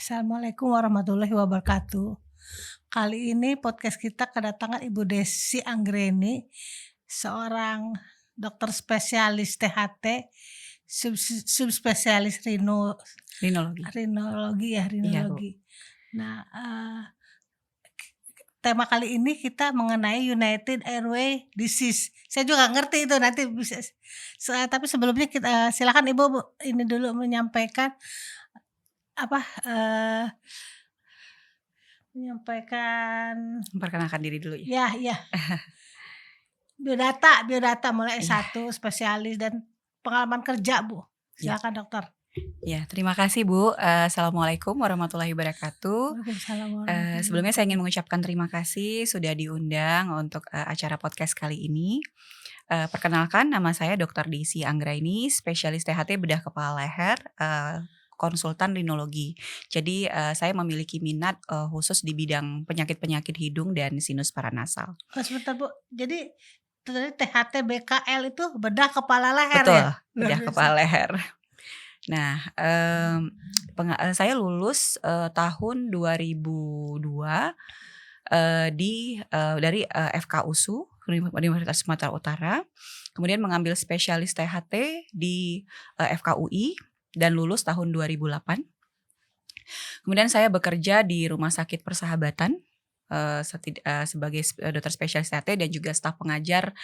Assalamualaikum warahmatullahi wabarakatuh. Kali ini podcast kita kedatangan Ibu Desi Anggreni, seorang dokter spesialis THT, subspesialis Rinologi. rinologi. Iya, Bu. Nah, tema kali ini kita mengenai United Airway Disease. Saya juga ngerti itu, nanti bisa. Tapi sebelumnya kita silakan Ibu ini dulu menyampaikan Memperkenalkan diri dulu ya. Ya. Biodata mulai Iya. S1 spesialis dan pengalaman kerja, Bu. Silakan dokter. Ya, terima kasih Bu. Assalamualaikum warahmatullahi wabarakatuh. Waalaikumsalam warahmatullahi Sebelumnya saya ingin mengucapkan terima kasih sudah diundang untuk acara podcast kali ini. Perkenalkan, nama saya Dr. Desi Anggreni, spesialis THT bedah kepala leher, konsultan rinologi. Jadi saya memiliki minat khusus di bidang penyakit-penyakit hidung dan sinus paranasal. Sebentar Bu, jadi THT BKL itu bedah kepala leher. Betul, ya? bedah kepala leher. Nah, saya lulus tahun 2002 dari FKUSU Universitas Sumatera Utara, kemudian mengambil spesialis THT di FKUI dan lulus tahun 2008. Kemudian saya bekerja di Rumah Sakit Persahabatan sebagai dokter spesialis THT dan juga staf pengajar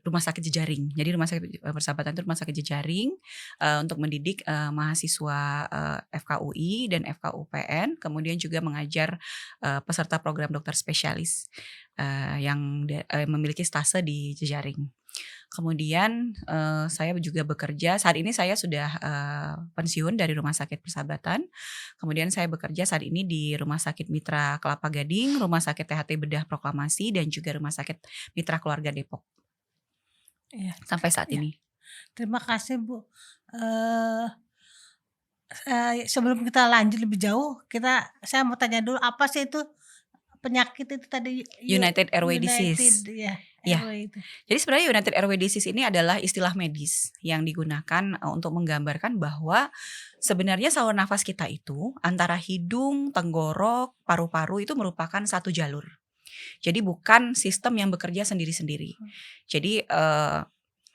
Rumah Sakit Jejaring. Jadi Rumah Sakit Persahabatan itu rumah sakit jejaring untuk mendidik mahasiswa FKUI dan FKUPN, kemudian juga mengajar peserta program dokter spesialis yang memiliki stase di jejaring. Kemudian saya juga bekerja, saat ini saya sudah pensiun dari Rumah Sakit Persahabatan. Kemudian saya bekerja saat ini di Rumah Sakit Mitra Kelapa Gading, Rumah Sakit THT Bedah Proklamasi, dan juga Rumah Sakit Mitra Keluarga Depok. Ya. Sampai saat ini. Terima kasih Bu. Sebelum kita lanjut lebih jauh, saya mau tanya dulu, apa sih itu penyakit itu tadi? United Airway Disease. Ya. Jadi sebenarnya United Airway Disease ini adalah istilah medis yang digunakan untuk menggambarkan bahwa sebenarnya saluran nafas kita itu antara hidung, tenggorok, paru-paru itu merupakan satu jalur. Jadi bukan sistem yang bekerja sendiri-sendiri. Jadi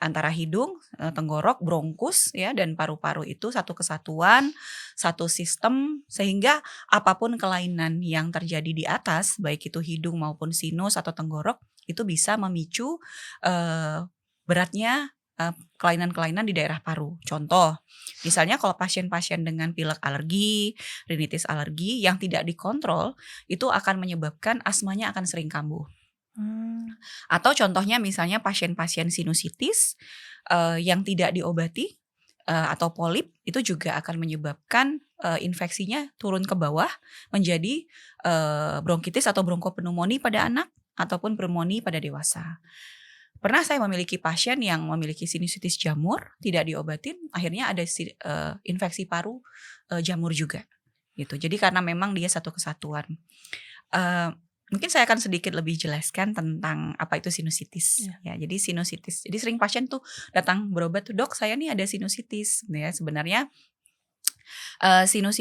antara hidung, tenggorok, bronkus ya dan paru-paru itu satu kesatuan, satu sistem, sehingga apapun kelainan yang terjadi di atas, baik itu hidung maupun sinus atau tenggorok, itu bisa memicu beratnya kelainan-kelainan di daerah paru. Contoh, misalnya kalau pasien-pasien dengan pilek alergi, rinitis alergi yang tidak dikontrol, itu akan menyebabkan asmanya akan sering kambuh. Atau contohnya misalnya pasien-pasien sinusitis yang tidak diobati atau polip, itu juga akan menyebabkan infeksinya turun ke bawah menjadi bronkitis atau bronkopneumonia pada anak ataupun pneumonia pada dewasa. Pernah saya memiliki pasien yang memiliki sinusitis jamur, tidak diobatin, akhirnya ada infeksi paru jamur juga gitu. Jadi karena memang dia satu kesatuan. Mungkin saya akan sedikit lebih jelaskan tentang apa itu sinusitis. Ya, jadi sinusitis. Jadi sering pasien tuh datang berobat tuh, "Dok, saya nih ada sinusitis." Ya, sebenarnya sinus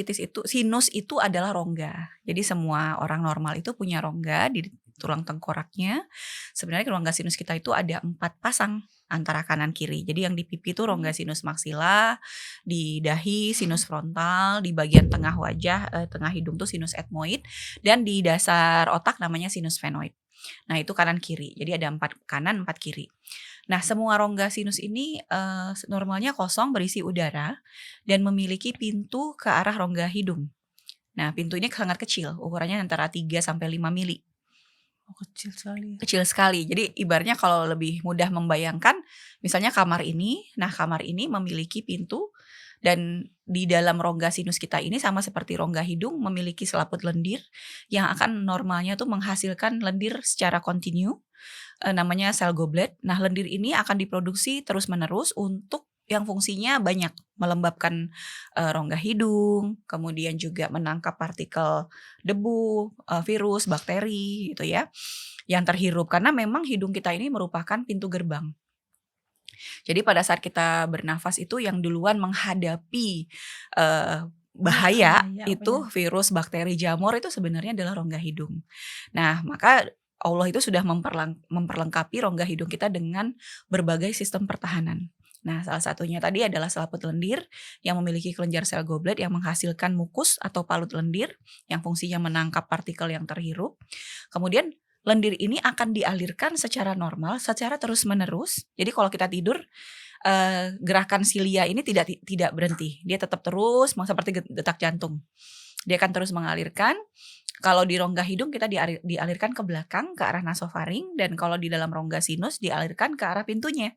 itu adalah rongga. Jadi semua orang normal itu punya rongga di tulang tengkoraknya. Sebenarnya rongga sinus kita itu ada 4 pasang antara kanan kiri. Jadi yang di pipi itu rongga sinus maksila, di dahi sinus frontal, di bagian tengah wajah, tengah hidung tuh sinus etmoid, dan di dasar otak namanya sinus sphenoid. Nah itu kanan kiri. Jadi ada 4 kanan, 4 kiri. Nah semua rongga sinus ini normalnya kosong berisi udara dan memiliki pintu ke arah rongga hidung. Nah pintu ini sangat kecil, ukurannya antara 3-5 mili. Kecil sekali. Jadi ibaratnya kalau lebih mudah membayangkan, misalnya kamar ini memiliki pintu dan di dalam rongga sinus kita ini sama seperti rongga hidung memiliki selaput lendir yang akan normalnya tuh menghasilkan lendir secara kontinu, namanya sel goblet. Nah lendir ini akan diproduksi terus-menerus untuk yang fungsinya banyak, melembabkan rongga hidung, kemudian juga menangkap partikel debu, virus, bakteri gitu ya, yang terhirup. Karena memang hidung kita ini merupakan pintu gerbang. Jadi pada saat kita bernafas itu yang duluan menghadapi bahaya Bahaya, itu benar. virus, bakteri, jamur itu sebenarnya adalah rongga hidung. Nah, maka Allah itu sudah memperlengkapi rongga hidung kita dengan berbagai sistem pertahanan. Nah, salah satunya tadi adalah selaput lendir yang memiliki kelenjar sel goblet yang menghasilkan mukus atau palut lendir yang fungsinya menangkap partikel yang terhirup. Kemudian lendir ini akan dialirkan secara normal, secara terus-menerus. Jadi kalau kita tidur, gerakan silia ini tidak berhenti. Dia tetap terus seperti detak jantung. Dia akan terus mengalirkan. Kalau di rongga hidung kita dialirkan ke belakang ke arah nasofaring, dan kalau di dalam rongga sinus dialirkan ke arah pintunya,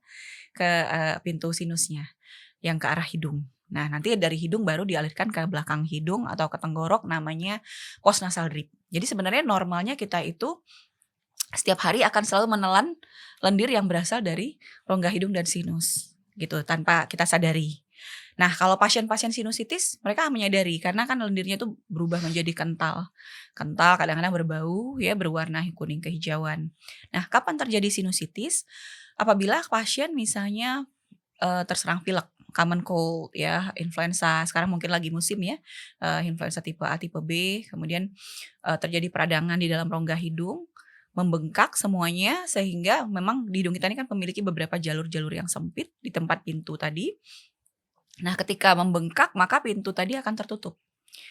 ke pintu sinusnya yang ke arah hidung. Nah, nanti dari hidung baru dialirkan ke belakang hidung atau ke tenggorok, namanya postnasal drip. Jadi sebenarnya normalnya kita itu setiap hari akan selalu menelan lendir yang berasal dari rongga hidung dan sinus gitu tanpa kita sadari. Nah, kalau pasien-pasien sinusitis mereka menyadari karena kan lendirnya itu berubah menjadi kental. Kental kadang-kadang berbau ya, berwarna kuning kehijauan. Nah, kapan terjadi sinusitis? Apabila pasien misalnya terserang pilek, common cold ya, influenza, sekarang mungkin lagi musim ya, influenza tipe A, tipe B, kemudian terjadi peradangan di dalam rongga hidung, membengkak semuanya sehingga memang di hidung kita ini kan memiliki beberapa jalur-jalur yang sempit di tempat pintu tadi. Nah, ketika membengkak maka pintu tadi akan tertutup.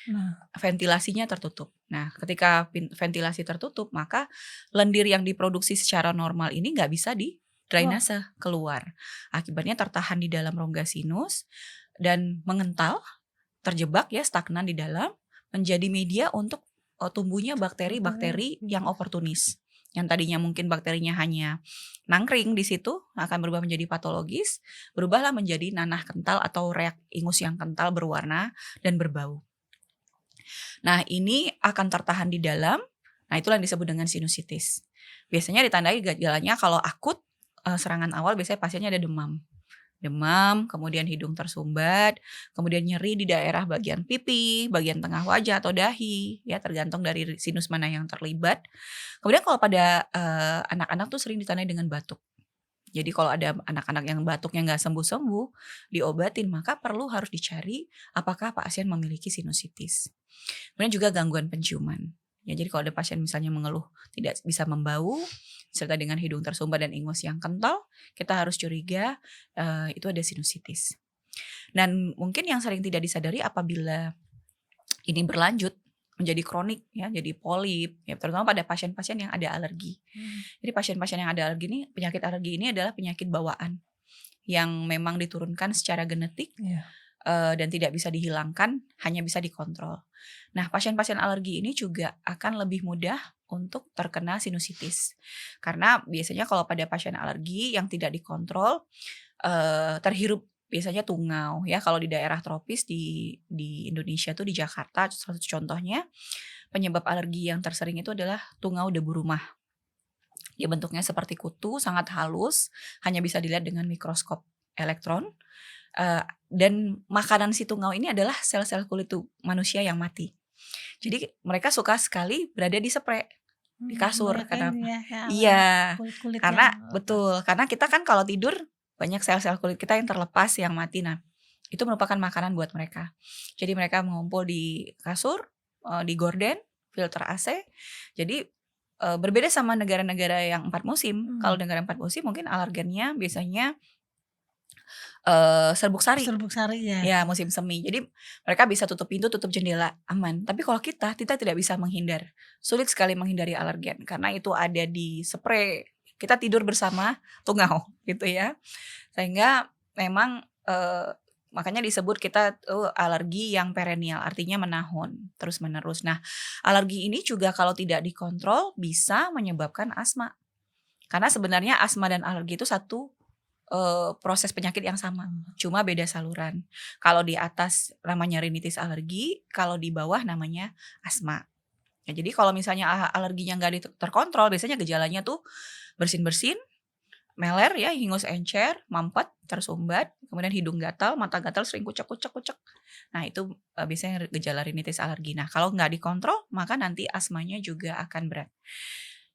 Nah, Ventilasinya tertutup. Nah, ketika ventilasi tertutup, maka lendir yang diproduksi secara normal ini nggak bisa di wah, drainase keluar. Akibatnya tertahan di dalam rongga sinus dan mengental, terjebak ya, stagnan di dalam, menjadi media untuk tumbuhnya bakteri-bakteri yang oportunis. Yang tadinya mungkin bakterinya hanya nangkring di situ, akan berubah menjadi patologis, berubahlah menjadi nanah kental atau reak ingus yang kental berwarna dan berbau. Nah, ini akan tertahan di dalam. Nah, itulah yang disebut dengan sinusitis. Biasanya ditandai gejalanya kalau akut, serangan awal biasanya pasiennya ada demam. Demam, kemudian hidung tersumbat, kemudian nyeri di daerah bagian pipi, bagian tengah wajah atau dahi, ya tergantung dari sinus mana yang terlibat. Kemudian kalau pada anak-anak tuh sering ditandai dengan batuk. Jadi kalau ada anak-anak yang batuknya nggak sembuh-sembuh, diobatin, maka perlu harus dicari apakah pasien memiliki sinusitis. Kemudian juga gangguan penciuman. Ya, jadi kalau ada pasien misalnya mengeluh tidak bisa membau, serta dengan hidung tersumbat dan ingus yang kental, kita harus curiga itu ada sinusitis. Dan mungkin yang sering tidak disadari apabila ini berlanjut menjadi kronik ya, jadi polip ya, terutama pada pasien-pasien yang ada alergi. Jadi pasien-pasien yang ada alergi ini, penyakit alergi ini adalah penyakit bawaan yang memang diturunkan secara genetik iya. dan tidak bisa dihilangkan, hanya bisa dikontrol. Nah, pasien-pasien alergi ini juga akan lebih mudah untuk terkena sinusitis. Karena biasanya kalau pada pasien alergi yang tidak dikontrol, terhirup biasanya tungau ya, kalau di daerah tropis di Indonesia tuh di Jakarta salah satu contohnya, penyebab alergi yang tersering itu adalah tungau debu rumah. Dia bentuknya seperti kutu, sangat halus, hanya bisa dilihat dengan mikroskop elektron. Dan makanan si tungau ini adalah sel-sel kulit manusia yang mati. Jadi mereka suka sekali berada di spray, di kasur. Banyak Kenapa? ini ya, Iya, kulit-kulit yang karena betul, karena kita kan kalau tidur banyak sel-sel kulit kita yang terlepas, yang mati. Nah, itu merupakan makanan buat mereka. Jadi mereka mengumpul di kasur, di gorden, filter AC. Jadi berbeda sama negara-negara yang 4 musim. Kalau negara 4 musim mungkin alergennya biasanya serbuk sari. serbuk sari ya. Ya, musim semi. Jadi mereka bisa tutup pintu, tutup jendela, aman. Tapi kalau kita tidak bisa menghindar. Sulit sekali menghindari alergen karena itu ada di spray. Kita tidur bersama tungau gitu ya. Sehingga memang makanya disebut kita alergi yang perennial, artinya menahun terus-menerus. Nah, alergi ini juga kalau tidak dikontrol bisa menyebabkan asma. Karena sebenarnya asma dan alergi itu satu proses penyakit yang sama, cuma beda saluran. Kalau di atas namanya rinitis alergi, kalau di bawah namanya asma. Ya, jadi kalau misalnya alerginya nggak terkontrol, biasanya gejalanya tuh bersin-bersin, meler ya, hingus encer, mampet, tersumbat, kemudian hidung gatal, mata gatal, sering kucek. Nah itu biasanya gejala rinitis alergi. Nah kalau nggak dikontrol, maka nanti asmanya juga akan berat.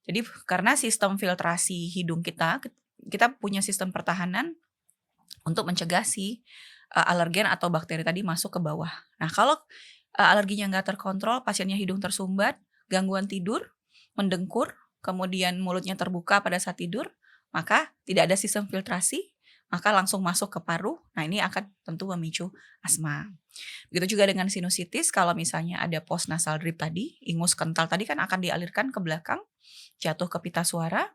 Jadi karena sistem filtrasi hidung kita punya sistem pertahanan untuk mencegah si alergen atau bakteri tadi masuk ke bawah. Nah kalau, alerginya nggak terkontrol, pasiennya hidung tersumbat, gangguan tidur, mendengkur, kemudian mulutnya terbuka pada saat tidur, maka tidak ada sistem filtrasi, maka langsung masuk ke paru. Nah ini akan tentu memicu asma. Begitu juga dengan sinusitis, kalau misalnya ada post nasal drip tadi, ingus kental tadi kan akan dialirkan ke belakang, jatuh ke pita suara,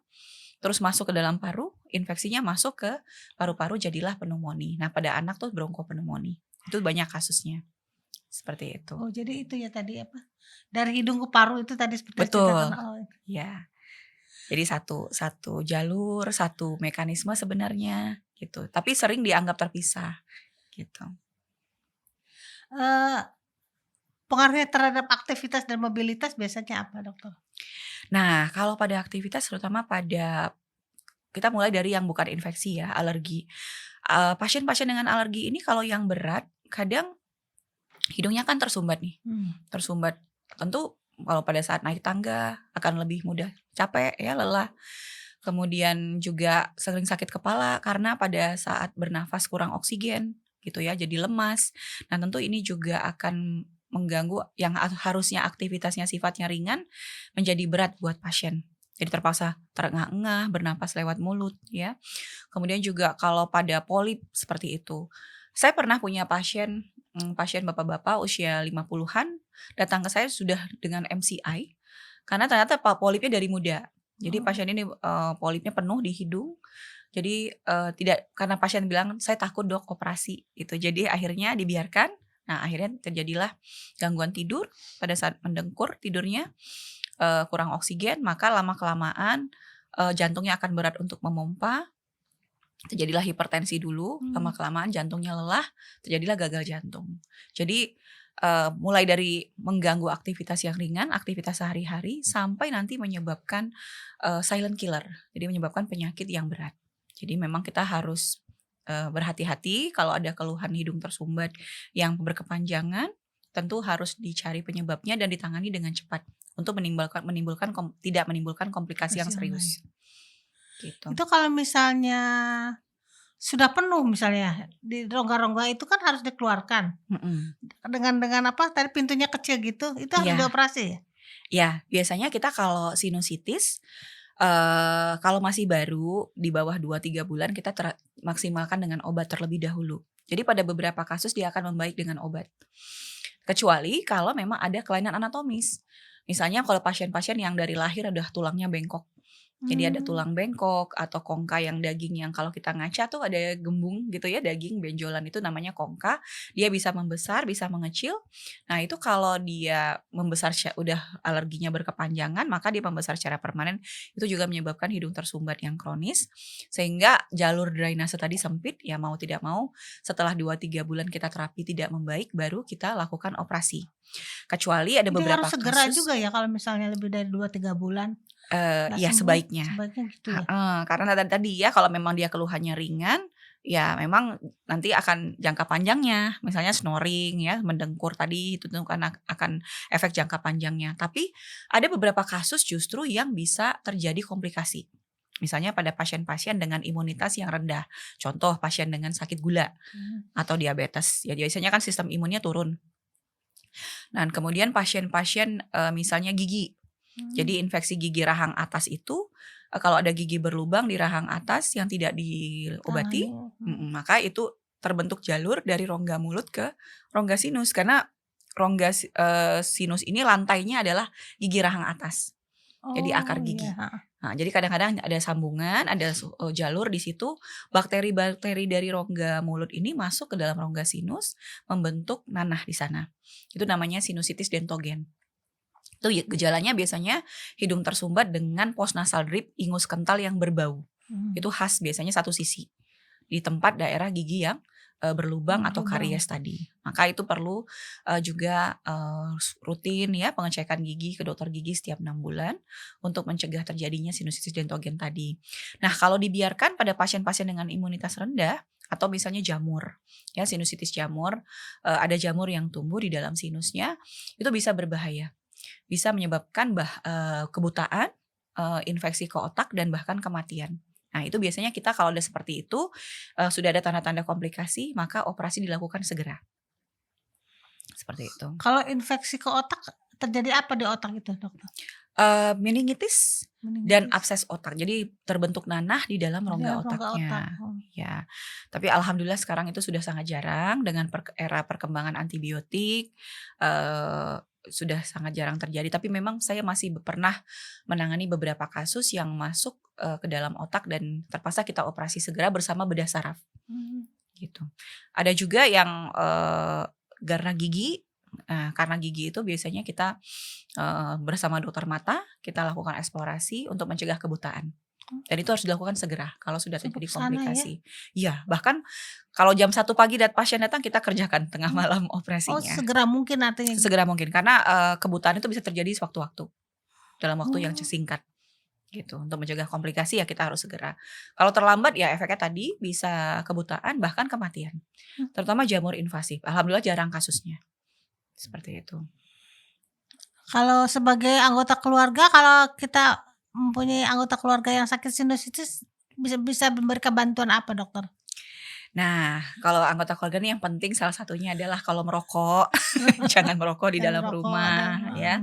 terus masuk ke dalam paru, infeksinya masuk ke paru-paru jadilah pneumonia. Nah pada anak tuh bronkopneumonia. Itu banyak kasusnya. Seperti itu. Oh jadi itu ya tadi apa, dari hidung ke paru itu tadi seperti yang ceritakan. Betul. Oh. Ya. Jadi satu jalur, satu mekanisme sebenarnya gitu. Tapi sering dianggap terpisah gitu. Pengaruhnya terhadap aktivitas dan mobilitas biasanya apa, Dokter? Nah, kalau pada aktivitas terutama pada kita mulai dari yang bukan infeksi ya, alergi. Pasien-pasien dengan alergi ini kalau yang berat kadang hidungnya kan tersumbat nih, tersumbat. Tentu kalau pada saat naik tangga akan lebih mudah capek ya, lelah. Kemudian juga sering sakit kepala karena pada saat bernafas kurang oksigen gitu ya, jadi lemas. Nah tentu ini juga akan mengganggu yang harusnya aktivitasnya sifatnya ringan menjadi berat buat pasien. Jadi terpaksa terengah-engah, bernapas lewat mulut ya. Kemudian juga kalau pada polip seperti itu. Saya pernah punya pasien bapak-bapak usia 50-an datang ke saya sudah dengan MCI karena ternyata polipnya dari muda. Jadi Oh. pasien ini, polipnya penuh di hidung. Jadi, tidak karena pasien bilang, "Saya takut Dok operasi," gitu. Jadi akhirnya dibiarkan. Nah akhirnya terjadilah gangguan tidur pada saat mendengkur tidurnya, kurang oksigen, maka lama-kelamaan, jantungnya akan berat untuk memompa. Terjadilah hipertensi dulu, lama-kelamaan jantungnya lelah, terjadilah gagal jantung. Jadi, mulai dari mengganggu aktivitas yang ringan, aktivitas sehari-hari, sampai nanti menyebabkan, silent killer. Jadi menyebabkan penyakit yang berat. Jadi memang kita harus, berhati-hati kalau ada keluhan hidung tersumbat yang berkepanjangan, tentu harus dicari penyebabnya dan ditangani dengan cepat untuk tidak menimbulkan komplikasi yang serius. Gitu. Itu kalau misalnya sudah penuh misalnya di rongga-rongga itu kan harus dikeluarkan. Dengan apa tadi pintunya kecil gitu, itu harus Iya. dioperasi ya? Ya, biasanya kita kalau sinusitis, kalau masih baru di bawah 2-3 bulan kita maksimalkan dengan obat terlebih dahulu. Jadi pada beberapa kasus dia akan membaik dengan obat. Kecuali kalau memang ada kelainan anatomis. Misalnya kalau pasien-pasien yang dari lahir udah tulangnya bengkok. Jadi ada tulang bengkok atau kongka yang daging yang kalau kita ngaca tuh ada gembung gitu ya, daging benjolan itu namanya kongka. Dia bisa membesar, bisa mengecil. Nah itu kalau dia membesar udah alerginya berkepanjangan, maka dia membesar secara permanen. Itu juga menyebabkan hidung tersumbat yang kronis. Sehingga jalur drainase tadi sempit, ya mau tidak mau setelah 2-3 bulan kita terapi tidak membaik, baru kita lakukan operasi. Kecuali ada Jadi beberapa harus segera kasus juga ya kalau misalnya lebih dari 2-3 bulan nggak ya sembuh, sebaiknya. sebaiknya gitu ya? Karena tadi ya kalau memang dia keluhannya ringan, ya memang nanti akan jangka panjangnya, misalnya snoring ya, mendengkur tadi itu tuh kan akan efek jangka panjangnya. Tapi ada beberapa kasus justru yang bisa terjadi komplikasi. Misalnya pada pasien-pasien dengan imunitas yang rendah. Contoh pasien dengan sakit gula atau diabetes. Ya biasanya kan sistem imunnya turun. Nah, kemudian pasien-pasien misalnya gigi. Jadi infeksi gigi rahang atas itu, kalau ada gigi berlubang di rahang atas yang tidak diobati, maka itu terbentuk jalur dari rongga mulut ke rongga sinus. Karena rongga sinus ini lantainya adalah gigi rahang atas. Jadi akar gigi. Iya. Nah, jadi kadang-kadang ada sambungan, ada jalur di situ, bakteri-bakteri dari rongga mulut ini masuk ke dalam rongga sinus, membentuk nanah di sana. Itu namanya sinusitis dentogen. Itu gejalanya biasanya hidung tersumbat dengan post nasal drip, ingus kental yang berbau. Itu khas biasanya satu sisi di tempat daerah gigi yang berlubang atau karies tadi. Maka itu perlu juga rutin ya pengecekan gigi ke dokter gigi setiap 6 bulan untuk mencegah terjadinya sinusitis dentogen tadi. Nah, kalau dibiarkan pada pasien-pasien dengan imunitas rendah atau misalnya jamur, ya sinusitis jamur, ada jamur yang tumbuh di dalam sinusnya, itu bisa berbahaya. Bisa menyebabkan kebutaan, infeksi ke otak dan bahkan kematian. Nah itu biasanya kita kalau udah seperti itu, sudah ada tanda-tanda komplikasi, maka operasi dilakukan segera. Seperti itu. Kalau infeksi ke otak terjadi apa di otak itu, Dokter? Meningitis dan Meningitis abses otak. Jadi terbentuk nanah di dalam di rongga dalam rongga otak. otaknya. Ya, tapi alhamdulillah sekarang itu sudah sangat jarang dengan era perkembangan antibiotik, sudah sangat jarang terjadi. Tapi memang saya masih pernah menangani beberapa kasus yang masuk, ke dalam otak dan terpaksa kita operasi segera bersama bedah saraf, Mmm. gitu. Ada juga yang, karena gigi. Nah, karena gigi itu biasanya kita, bersama dokter mata, kita lakukan eksplorasi untuk mencegah kebutaan. Oh, Dan itu harus dilakukan segera kalau sudah sampai terjadi ke sana ya? komplikasi. Iya, bahkan kalau jam 1 pagi pasien datang kita kerjakan tengah Oh malam oh, operasinya. segera mungkin artinya gitu? Sesegera mungkin karena, kebutaan itu bisa terjadi sewaktu-waktu, dalam waktu yang Oh, singkat gitu. Untuk mencegah komplikasi ya kita harus segera. Kalau terlambat ya efeknya tadi bisa kebutaan bahkan kematian. mmm. Terutama jamur invasif. Alhamdulillah jarang kasusnya. Seperti itu. Kalau sebagai anggota keluarga, kalau kita mempunyai anggota keluarga yang sakit sinusitis, bisa bisa memberikan bantuan apa, Dokter? Nah, kalau anggota keluarga nih yang penting salah satunya adalah kalau merokok, jangan merokok di Jangan dalam merokok dan rumah ya.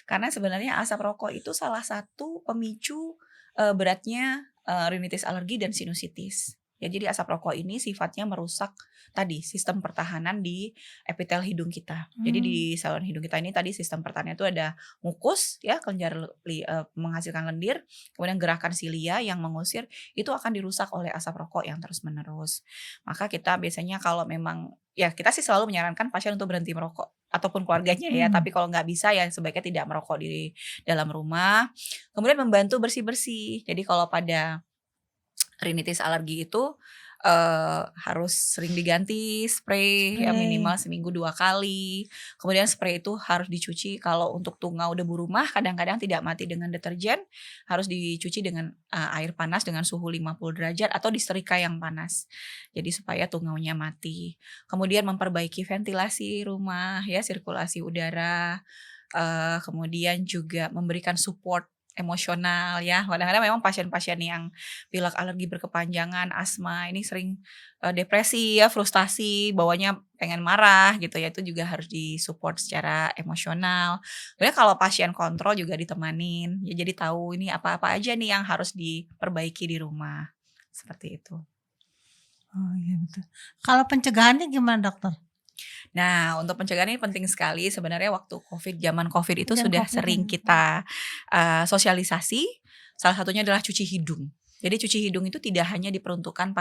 Karena sebenarnya asap rokok itu salah satu pemicu, beratnya, rinitis alergi dan sinusitis. Ya jadi asap rokok ini sifatnya merusak tadi sistem pertahanan di epitel hidung kita. Jadi di mmm, saluran hidung kita ini tadi sistem pertahanan itu ada mukus ya, kelenjar menghasilkan lendir, kemudian gerakan silia yang mengusir, itu akan dirusak oleh asap rokok yang terus-menerus. Maka kita biasanya kalau memang ya kita sih selalu menyarankan pasien untuk berhenti merokok ataupun keluarganya ya, mhm. tapi kalau nggak bisa ya sebaiknya tidak merokok di dalam rumah. Kemudian membantu bersih-bersih. Jadi kalau pada rinitis alergi itu, harus sering diganti spray ya Spray. minimal seminggu 2 kali. Kemudian spray itu harus dicuci kalau untuk tungau debu rumah kadang-kadang tidak mati dengan deterjen, harus dicuci dengan, air panas dengan suhu 50 derajat atau disetrika yang panas. Jadi supaya tungaunya mati. Kemudian memperbaiki ventilasi rumah ya, sirkulasi udara, kemudian juga memberikan support emosional ya. Kadang-kadang memang pasien-pasien yang pilek alergi berkepanjangan, asma, ini sering, depresi ya, frustasi, bawaannya pengen marah gitu ya, itu juga harus di-support secara emosional. Sebenarnya kalau pasien kontrol juga ditemanin, ya jadi tahu ini apa-apa aja nih yang harus diperbaiki di rumah, seperti itu. Oh, iya betul. Kalau pencegahannya gimana, Dokter? Nah, untuk pencegahan ini penting sekali sebenarnya waktu zaman Covid itu Yang sudah Covid sering ini? kita, sosialisasi, salah satunya adalah cuci hidung. Jadi cuci hidung itu tidak hanya diperuntukkan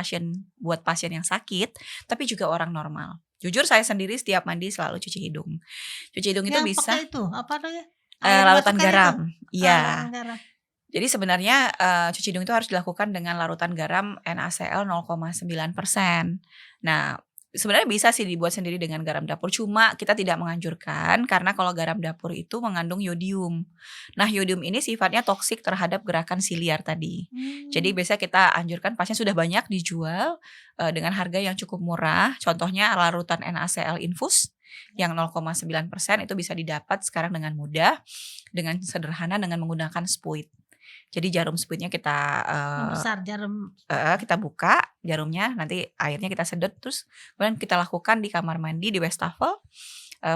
buat pasien yang sakit, tapi juga orang normal. Jujur saya sendiri setiap mandi selalu cuci hidung. Cuci hidung itu Yang pakai bisa, itu, apa namanya, air larutan dimasukkan itu? garam. Larutan Iya. garam. Jadi sebenarnya, cuci hidung itu harus dilakukan dengan larutan garam NaCl 0,9%. Nah, sebenarnya bisa sih dibuat sendiri dengan garam dapur, cuma kita tidak menganjurkan karena kalau garam dapur itu mengandung yodium. Nah, yodium ini sifatnya toksik terhadap gerakan siliar tadi. Jadi Mmm. biasanya kita anjurkan pasien sudah banyak dijual, dengan harga yang cukup murah, contohnya larutan NaCl infus yang 0,9% itu bisa didapat sekarang dengan mudah, dengan sederhana dengan menggunakan spuit. Jadi jarum spuitnya kita, Yang besar jarum. kita buka jarumnya, nanti airnya kita sedot, terus kemudian kita lakukan di kamar mandi di wastafel,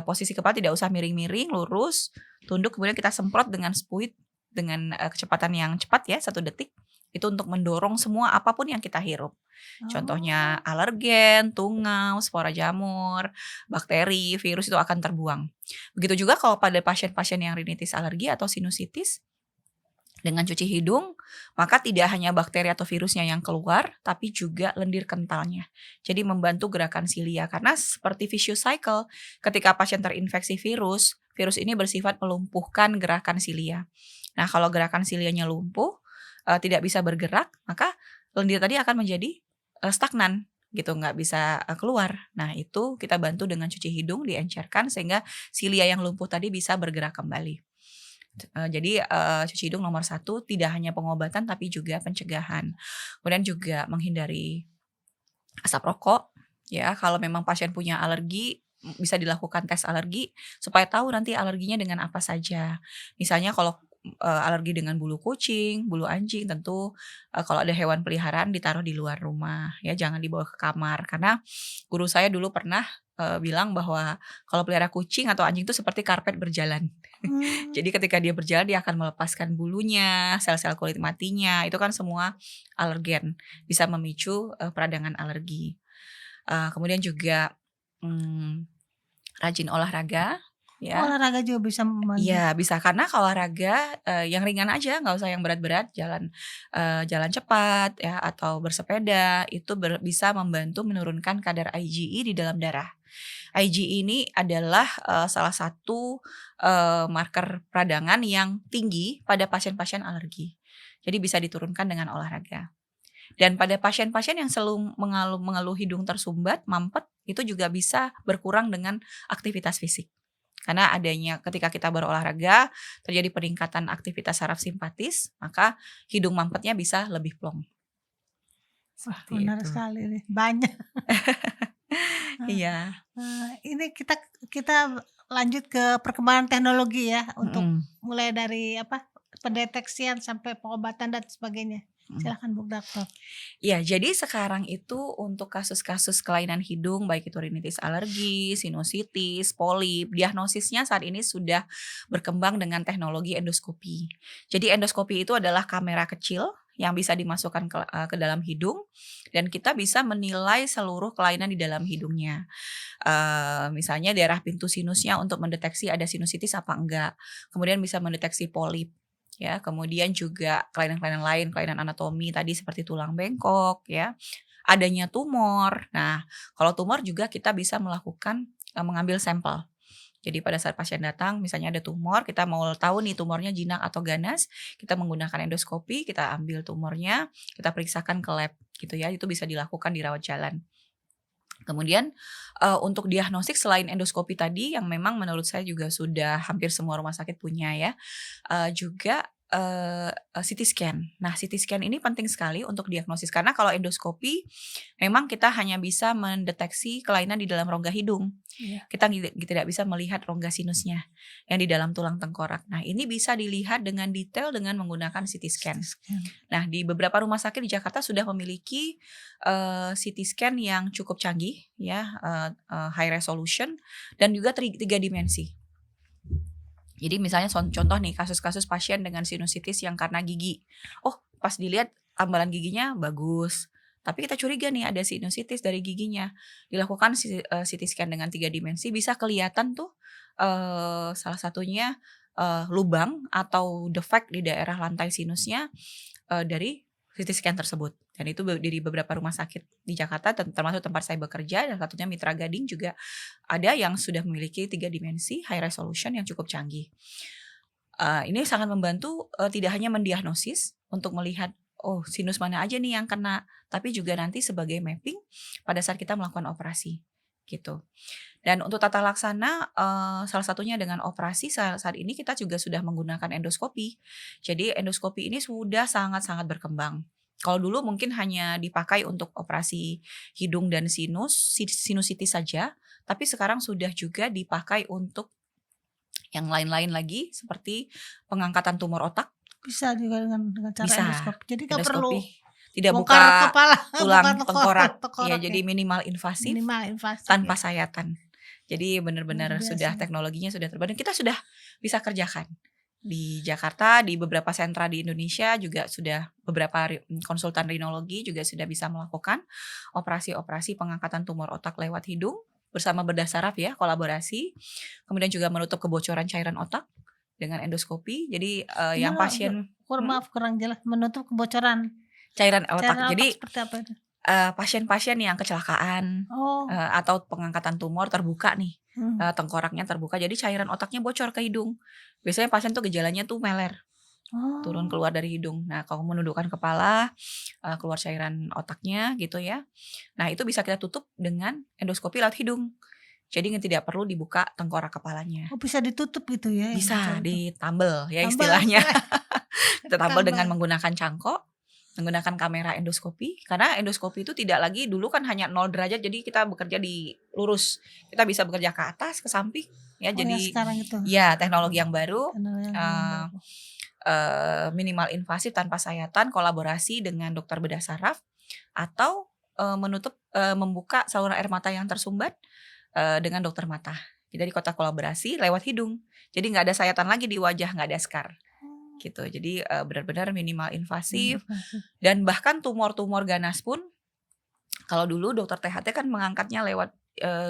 posisi kepala tidak usah miring-miring, lurus, tunduk, kemudian kita semprot dengan spuit dengan, kecepatan yang cepat ya, 1 detik, itu untuk mendorong semua apapun yang kita hirup. Contohnya Oh. alergen, tungau, spora jamur, bakteri, virus itu akan terbuang. Begitu juga kalau pada pasien-pasien yang rinitis alergi atau sinusitis, dengan cuci hidung, maka tidak hanya bakteri atau virusnya yang keluar, tapi juga lendir kentalnya. Jadi membantu gerakan silia karena seperti vicious cycle, ketika pasien terinfeksi virus, virus ini bersifat melumpuhkan gerakan silia. Nah, kalau gerakan silianya lumpuh, tidak bisa bergerak, maka lendir tadi akan menjadi, stagnan gitu, nggak bisa, keluar. Nah, itu kita bantu dengan cuci hidung, diencerkan sehingga silia yang lumpuh tadi bisa bergerak kembali. Jadi, cuci hidung nomor 1 tidak hanya pengobatan tapi juga pencegahan. Kemudian juga menghindari asap rokok, ya kalau memang pasien punya alergi, bisa dilakukan tes alergi supaya tahu nanti alerginya dengan apa saja. Misalnya kalau alergi dengan bulu kucing, bulu anjing, tentu kalau ada hewan peliharaan ditaruh di luar rumah ya, jangan dibawa ke kamar. Karena guru saya dulu pernah bilang bahwa kalau pelihara kucing atau anjing itu seperti karpet berjalan. Mmm. Jadi ketika dia berjalan dia akan melepaskan bulunya, sel-sel kulit matinya, itu kan semua alergen, bisa memicu peradangan alergi. Kemudian juga rajin olahraga ya. Olahraga juga bisa membantu. Iya bisa, karena kalau olahraga yang ringan aja, nggak usah yang berat-berat, jalan cepat ya atau bersepeda itu bisa membantu menurunkan kadar IgE di dalam darah. IgE ini adalah salah satu marker peradangan yang tinggi pada pasien-pasien alergi. Jadi bisa diturunkan dengan olahraga. Dan pada pasien-pasien yang selalu mengeluh hidung tersumbat, mampet, itu juga bisa berkurang dengan aktivitas fisik. Karena adanya ketika kita berolahraga, terjadi peningkatan aktivitas saraf simpatis, maka hidung mampetnya bisa lebih plong. Wah, Seperti benar itu. sekali nih, banyak. Iya. Ini kita lanjut ke perkembangan teknologi ya, untuk Mhm, mulai dari pendeteksian sampai pengobatan dan sebagainya. mhm. Silakan Bu Dokter. Iya, jadi sekarang itu untuk kasus-kasus kelainan hidung, baik itu rinitis alergi, sinusitis, polip, diagnosisnya saat ini sudah berkembang dengan teknologi endoskopi. Jadi endoskopi itu adalah kamera kecil yang bisa dimasukkan ke dalam hidung dan kita bisa menilai seluruh kelainan di dalam hidungnya. Misalnya daerah pintu sinusnya untuk mendeteksi ada sinusitis apa enggak, kemudian bisa mendeteksi polip. Ya, kemudian juga kelainan-kelainan lain, kelainan anatomi tadi seperti tulang bengkok ya, adanya tumor. Nah, kalau tumor juga kita bisa melakukan mengambil sampel. Jadi pada saat pasien datang misalnya ada tumor, kita mau tahu nih tumornya jinak atau ganas, kita menggunakan endoskopi, kita ambil tumornya, kita periksakan ke lab gitu ya, itu bisa dilakukan di rawat jalan. Kemudian, untuk diagnostik selain endoskopi tadi yang memang menurut saya juga sudah hampir semua rumah sakit punya ya, juga, CT scan. Nah, CT scan ini penting sekali untuk diagnosis karena kalau endoskopi memang kita hanya bisa mendeteksi kelainan di dalam rongga hidung. Iya. Kita tidak bisa melihat rongga sinusnya yang di dalam tulang tengkorak. Nah, ini bisa dilihat dengan detail dengan menggunakan CT scan. Nah, di beberapa rumah sakit di Jakarta sudah memiliki CT scan yang cukup canggih ya, high resolution dan juga 3 dimensi. Jadi misalnya contoh nih kasus-kasus pasien dengan sinusitis yang karena gigi. Oh, pas dilihat tambalan giginya bagus, tapi kita curiga nih ada sinusitis dari giginya. Dilakukan CT scan dengan 3 dimensi bisa kelihatan tuh salah satunya lubang atau defect di daerah lantai sinusnya dari CT scan tersebut. Dan itu dari beberapa rumah sakit di Jakarta termasuk tempat saya bekerja dan satunya Mitra Gading juga ada yang sudah memiliki 3 dimensi high resolution yang cukup canggih. Ini sangat membantu tidak hanya mendiagnosis untuk melihat, oh sinus mana aja nih yang kena, tapi juga nanti sebagai mapping pada saat kita melakukan operasi, gitu. Dan untuk tata laksana, salah satunya dengan operasi saat ini kita juga sudah menggunakan endoskopi. Jadi endoskopi ini sudah sangat-sangat berkembang. Kalau dulu mungkin hanya dipakai untuk operasi hidung dan sinusitis saja, tapi sekarang sudah juga dipakai untuk yang lain-lain lagi seperti pengangkatan tumor otak. Bisa juga dengan cara Bisa, endoskopi. Jadi nggak perlu endoskopi tidak bongkar buka kepala, tulang bongkar tengkorak, ya tengkorak ya, jadi minimal invasif minimal invasif tanpa ya. sayatan. Jadi Luar benar-benar biasa. sudah teknologinya sudah terbaru dan kita sudah bisa kerjakan. Di Jakarta, di beberapa sentra di Indonesia juga sudah beberapa konsultan rinologi juga sudah bisa melakukan operasi-operasi pengangkatan tumor otak lewat hidung bersama bedah saraf ya, kolaborasi. Kemudian juga menutup kebocoran cairan otak dengan endoskopi. Jadi yang Gimana, pasien maaf kurang jelas, menutup kebocoran cairan otak. cairan otak Jadi seperti apa itu? pasien-pasien yang kecelakaan Oh, atau pengangkatan tumor terbuka nih, hmm. tengkoraknya terbuka jadi cairan otaknya bocor ke hidung. Biasanya pasien tuh gejalanya tuh meler, turun Oh, keluar dari hidung. Nah, kalau menundukkan kepala, keluar cairan otaknya gitu ya. Nah, itu bisa kita tutup dengan endoskopi lewat hidung. Jadi tidak perlu dibuka tengkorak kepalanya. oh bisa ditutup gitu ya yang bocor Bisa itu? ditambel ya Tambal istilahnya. Kita tambel dengan tambal. menggunakan cangkok, menggunakan kamera endoskopi. Karena endoskopi itu tidak lagi dulu kan hanya 0 derajat jadi kita bekerja di lurus. Kita bisa bekerja ke atas, ke samping ya Oh yang jadi sekarang itu, ya teknologi yang baru teknologi yang eee baru. minimal invasif tanpa sayatan, kolaborasi dengan dokter bedah saraf, atau, membuka saluran air mata yang tersumbat, dengan dokter mata. Jadi kotak kolaborasi lewat hidung. Jadi nggak ada sayatan lagi di wajah, nggak ada scar, Oh, gitu. Jadi, benar-benar minimal mmm, invasif invasif. dan bahkan tumor-tumor ganas pun kalau dulu dokter THT kan mengangkatnya lewat,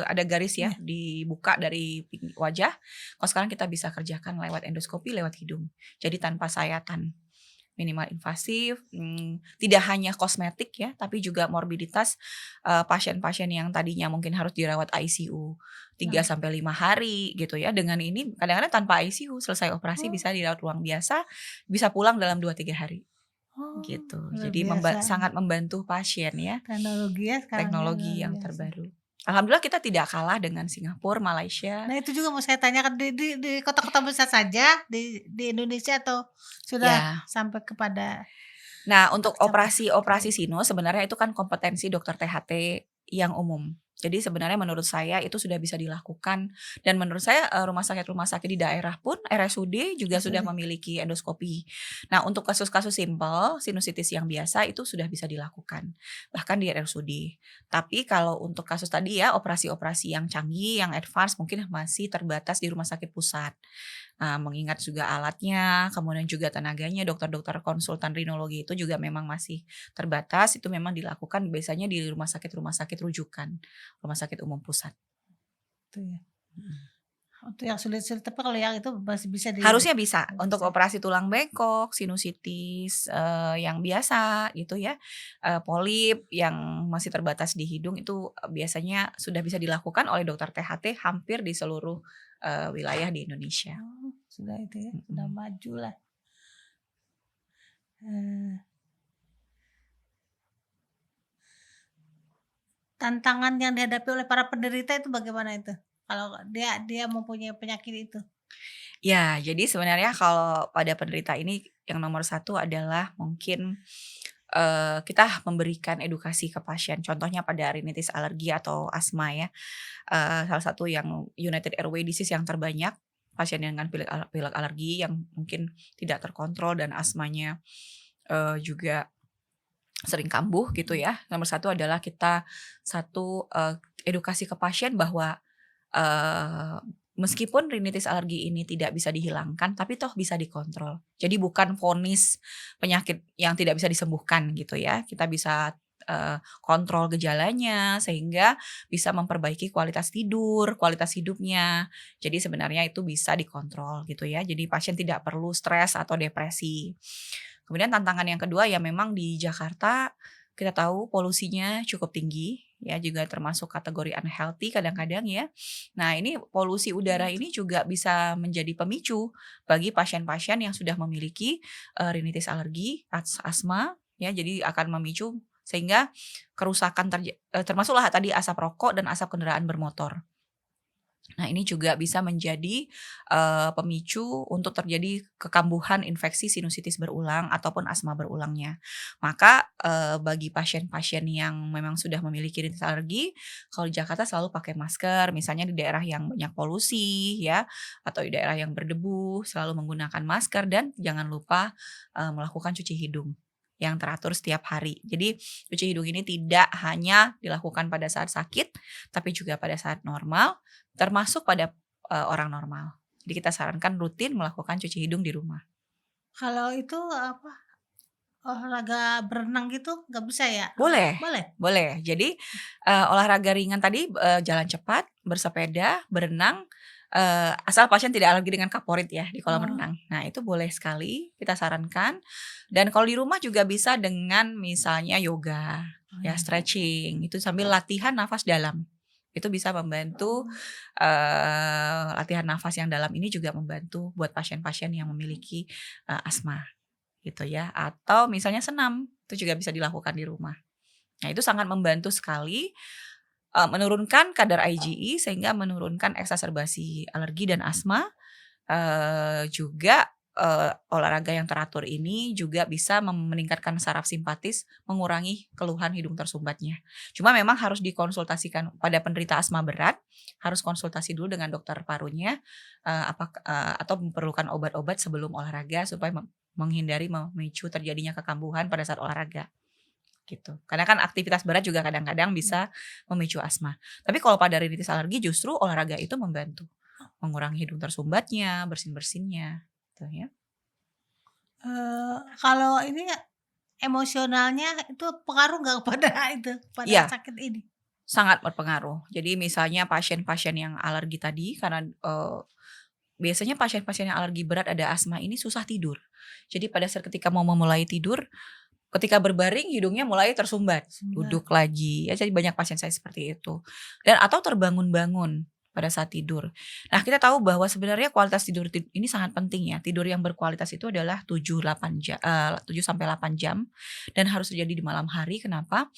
ada garis ya Iya. dibuka dari wajah, kalau sekarang kita bisa kerjakan lewat endoskopi, lewat hidung. Jadi tanpa sayatan. Minimal invasif, tidak hanya kosmetik ya, tapi juga morbiditas, pasien-pasien yang tadinya mungkin harus dirawat ICU 3 Nah, sampai 5 hari gitu ya, dengan ini kadang-kadang tanpa ICU selesai operasi oh bisa dirawat ruang biasa, bisa pulang dalam 2 3 hari oh, gitu. luar Jadi biasa sangat membantu pasien ya, teknologi ya sekarang ya, teknologi luar yang biasa. terbaru. Alhamdulillah kita tidak kalah dengan Singapura, Malaysia. Nah, itu juga mau saya tanyakan di kota-kota besar saja di Indonesia atau sudah Ya. sampai kepada Nah, untuk cabang-cabang operasi-operasi gitu? sinus sebenarnya itu kan kompetensi dokter THT yang umum. Jadi sebenarnya menurut saya itu sudah bisa dilakukan dan menurut saya, rumah sakit di daerah pun RSUD juga sudah RSUD. memiliki endoskopi. Nah, untuk kasus-kasus simpel sinusitis yang biasa itu sudah bisa dilakukan, bahkan di RSUD. Tapi kalau untuk kasus tadi ya, operasi-operasi yang canggih, yang advance mungkin masih terbatas di rumah sakit pusat. Mengingat juga alatnya, kemudian juga tenaganya, dokter-dokter konsultan rinologi itu juga memang masih terbatas, itu memang dilakukan biasanya di rumah sakit rujukan, rumah sakit umum pusat. Itu ya. Mhm. Untuk yang sulit-sulit, tapi kalau yang itu masih bisa Harusnya bisa untuk bisa. operasi tulang bengkok, sinusitis, yang biasa gitu ya, polip yang masih terbatas di hidung itu, biasanya sudah bisa dilakukan oleh dokter THT hampir di seluruh, wilayah di Indonesia. Oh, sudah itu ya, sudah Mhm. majulah. Eee, tantangan yang dihadapi oleh para penderita itu bagaimana itu? Kalau dia dia mempunyai penyakit itu? Ya, jadi sebenarnya kalau pada penderita ini yang nomor satu adalah mungkin, kita memberikan edukasi ke pasien. Contohnya pada rinitis alergi atau asma ya, salah satu yang United Airway Disease yang terbanyak, pasien dengan pilek alergi yang mungkin tidak terkontrol dan asmanya, juga sering kambuh gitu ya. Nomor satu adalah kita edukasi ke pasien bahwa meskipun rinitis alergi ini tidak bisa dihilangkan, tapi toh bisa dikontrol. Jadi bukan vonis penyakit yang tidak bisa disembuhkan gitu ya. Kita bisa, kontrol gejalanya sehingga bisa memperbaiki kualitas tidur, kualitas hidupnya. Jadi sebenarnya itu bisa dikontrol gitu ya. Jadi pasien tidak perlu stres atau depresi. Kemudian tantangan yang kedua ya memang di Jakarta kita tahu polusinya cukup tinggi ya, juga termasuk kategori unhealthy kadang-kadang ya. Nah, ini polusi udara ini juga bisa menjadi pemicu bagi pasien-pasien yang sudah memiliki, rinitis alergi, asma ya, jadi akan memicu sehingga kerusakan termasuklah tadi asap rokok dan asap kendaraan bermotor. Nah, ini juga bisa menjadi, pemicu untuk terjadi kekambuhan infeksi sinusitis berulang ataupun asma berulangnya. Maka, bagi pasien-pasien yang memang sudah memiliki rinitis alergi, kalau di Jakarta selalu pakai masker, misalnya di daerah yang banyak polusi ya, atau di daerah yang berdebu, selalu menggunakan masker dan jangan lupa, melakukan cuci hidung yang teratur setiap hari. Jadi, cuci hidung ini tidak hanya dilakukan pada saat sakit, tapi juga pada saat normal, termasuk pada, orang normal. Jadi kita sarankan rutin melakukan cuci hidung di rumah. Kalau itu apa, olahraga berenang gitu nggak bisa ya? Boleh Boleh? boleh. Jadi, olahraga ringan tadi, jalan cepat, bersepeda, berenang, asal pasien tidak alergi dengan kaporit ya di kolam Oh, renang. Nah itu boleh sekali kita sarankan dan kalau di rumah juga bisa dengan misalnya yoga, oh ya ya. stretching, itu sambil latihan nafas dalam. Itu bisa membantu, Oh, latihan nafas yang dalam ini juga membantu buat pasien-pasien yang memiliki, asma. Gitu ya, atau misalnya senam, itu juga bisa dilakukan di rumah. Nah, itu sangat membantu sekali, menurunkan kadar IgE sehingga menurunkan eksaserbasi alergi dan asma, juga, olahraga yang teratur ini juga bisa meningkatkan saraf simpatis, mengurangi keluhan hidung tersumbatnya. Cuma memang harus dikonsultasikan pada penderita asma berat, harus konsultasi dulu dengan dokter parunya, atau memerlukan obat-obat sebelum olahraga supaya menghindari memicu terjadinya kekambuhan pada saat olahraga gitu. Karena kan aktivitas berat juga kadang-kadang bisa memicu asma. Tapi kalau pada rinitis alergi justru olahraga itu membantu mengurangi hidung tersumbatnya, bersin-bersinnya, gitu ya. Kalau ini emosionalnya itu pengaruh nggak pada itu, pada Iya, sakit ini? sangat berpengaruh. Jadi misalnya pasien-pasien yang alergi tadi karena, biasanya pasien-pasien yang alergi berat ada asma ini susah tidur. Jadi pada saat ketika mau memulai tidur, ketika berbaring hidungnya mulai tersumbat, Sumbat. duduk lagi, ya jadi banyak pasien saya seperti itu. Dan atau terbangun-bangun pada saat tidur. Nah, kita tahu bahwa sebenarnya kualitas tidur ini sangat penting ya. Tidur yang berkualitas itu adalah 7 sampai 8 jam dan harus terjadi di malam hari. Kenapa?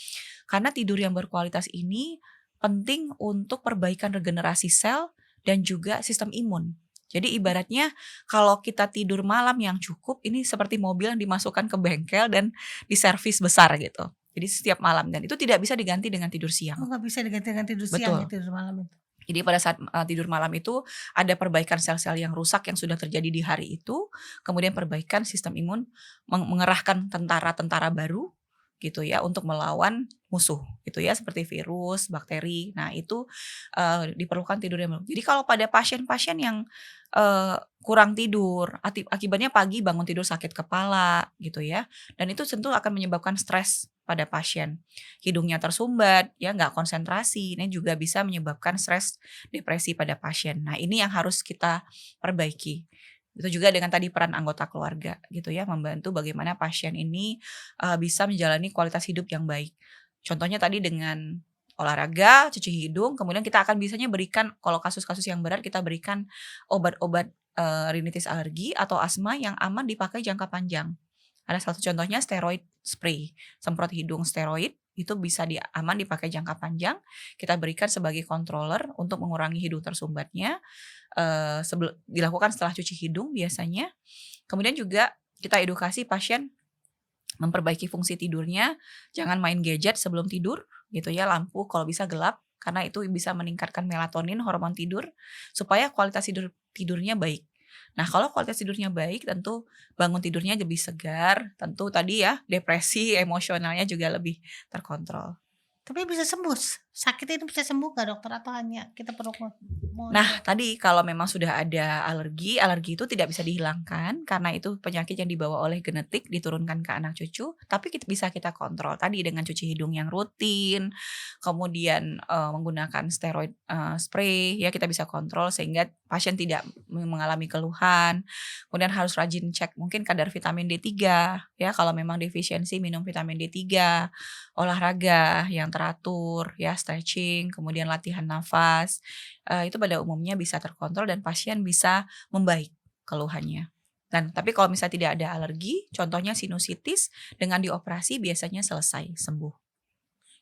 Karena tidur yang berkualitas ini penting untuk perbaikan regenerasi sel dan juga sistem imun. Jadi ibaratnya kalau kita tidur malam yang cukup, ini seperti mobil yang dimasukkan ke bengkel dan diservis besar gitu. Jadi setiap malam dan itu tidak bisa diganti dengan tidur siang. Oh, nggak bisa diganti dengan tidur siang ya, Betul. tidur malam itu? Jadi pada saat, tidur malam itu ada perbaikan sel-sel yang rusak yang sudah terjadi di hari itu, kemudian perbaikan sistem imun, mengerahkan tentara-tentara baru gitu ya untuk melawan musuh gitu ya seperti virus, bakteri. Nah itu, diperlukan tidur yang jadi kalau pada pasien-pasien yang, kurang tidur, akibatnya pagi bangun tidur sakit kepala gitu ya, dan itu tentu akan menyebabkan stres pada pasien. Hidungnya tersumbat, ya nggak konsentrasi, ini juga bisa menyebabkan stres, depresi pada pasien. Nah ini yang harus kita perbaiki. Itu juga dengan tadi peran anggota keluarga gitu ya, membantu bagaimana pasien ini, bisa menjalani kualitas hidup yang baik. Contohnya tadi dengan olahraga, cuci hidung, kemudian kita akan bisanya berikan kalau kasus-kasus yang berat kita berikan obat-obat, rinitis alergi atau asma yang aman dipakai jangka panjang. Ada satu contohnya steroid spray, semprot hidung steroid, itu bisa aman dipakai jangka panjang, kita berikan sebagai controller untuk mengurangi hidung tersumbatnya, dilakukan setelah cuci hidung biasanya. Kemudian juga kita edukasi pasien memperbaiki fungsi tidurnya, jangan main gadget sebelum tidur gitu ya, lampu kalau bisa gelap, karena itu bisa meningkatkan melatonin, hormon tidur, supaya kualitas tidurnya baik. Nah, kalau kualitas tidurnya baik, tentu bangun tidurnya lebih segar, tentu tadi ya, depresi emosionalnya juga lebih terkontrol. Tapi bisa sembuh, sakit ini bisa sembuh nggak dokter atau hanya kita perlu Nah, monitor? tadi kalau memang sudah ada alergi, alergi itu tidak bisa dihilangkan karena itu penyakit yang dibawa oleh genetik diturunkan ke anak cucu, tapi bisa kita kontrol tadi dengan cuci hidung yang rutin, kemudian, menggunakan steroid, spray ya kita bisa kontrol sehingga pasien tidak mengalami keluhan. Kemudian harus rajin cek mungkin kadar vitamin D3 ya kalau memang defisiensi minum vitamin D3, olahraga yang teratur ya stretching, kemudian latihan nafas. Itu pada umumnya bisa terkontrol dan pasien bisa membaik keluhannya. Dan tapi kalau misalnya tidak ada alergi, contohnya sinusitis, dengan dioperasi biasanya selesai, sembuh.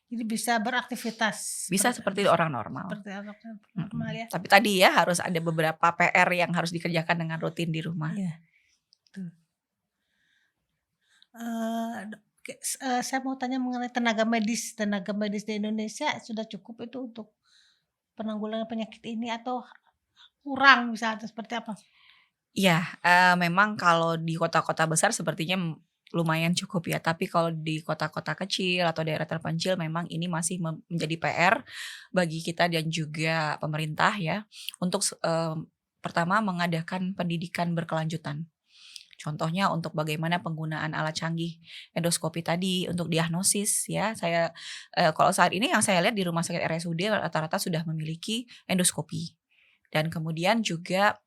Jadi bisa beraktivitas Bisa seperti seperti orang normal. seperti orang normal ya? Tapi tadi ya harus ada beberapa PR yang harus dikerjakan dengan rutin di rumah. Iya, betul. Saya mau tanya mengenai tenaga medis. Tenaga medis di Indonesia sudah cukup itu untuk penanggulangan penyakit ini atau kurang misalnya atau seperti apa? Iya, memang kalau di kota-kota besar sepertinya lumayan cukup ya, tapi kalau di kota-kota kecil atau daerah terpencil memang ini masih menjadi PR bagi kita dan juga pemerintah ya, untuk pertama mengadakan pendidikan berkelanjutan. Contohnya untuk bagaimana penggunaan alat canggih endoskopi tadi untuk diagnosis ya, saya, kalau saat ini yang saya lihat di rumah sakit RSUD rata-rata sudah memiliki endoskopi. Dan kemudian juga